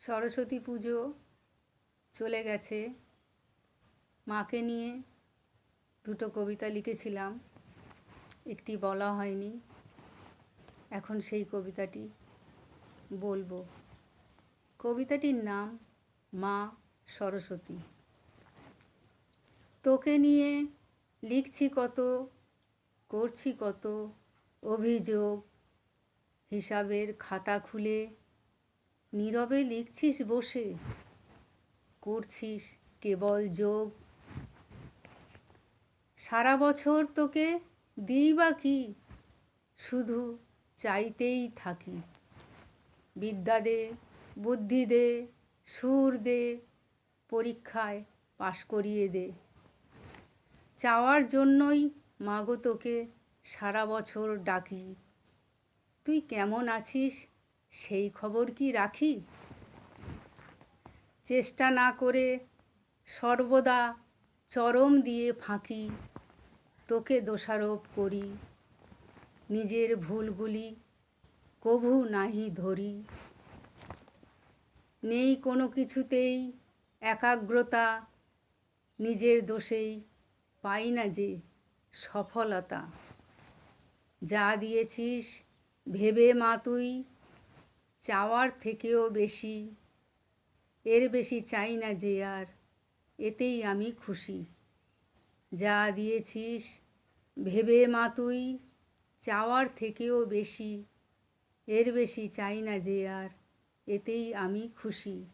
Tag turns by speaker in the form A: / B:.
A: সরস্বতী পুজো চলে গেছে। মাকে নিয়ে দুটো কবিতা লিখেছিলাম, একটি বলা হয়নি। এখন সেই কবিতাটি বলবো। কবিতাটির নাম মা সরস্বতী। তোকে নিয়ে লিখছি কত, করছি কত অভিযোগ, হিসাবের খাতা খুলে নীরবে লিখছিস বসে, করছিস কেবল যোগ। সারা বছর তোকে দিই বা কি, শুধু চাইতেই থাকি। বিদ্যা দে, বুদ্ধি দে, সুর দে, পরীক্ষায় পাশ করিয়ে দে। চাওয়ার জন্যই মাগো তোকে সারা বছর ডাকি। তুই কেমন আছিস সেই খবর কি রাখি? চেষ্টা না করে সর্বদা চরম দিয়ে ফাঁকি তোকে দোষারোপ করি। নিজের ভুলগুলি কভু নাহি ধরি। নেই কোনো কিছুতেই একাগ্রতা, নিজের দোষেই পাই না যে সফলতা। যা দিয়েছিস ভেবে মা তুই চাওয়ার থেকেও বেশি, এর বেশি চাই না যে আর, এতেই আমি খুশি। যা দিয়েছিস ভেবে মা তুই চাওয়ার থেকেও বেশি, এর বেশি চাই না যে আর, এতেই আমি খুশি।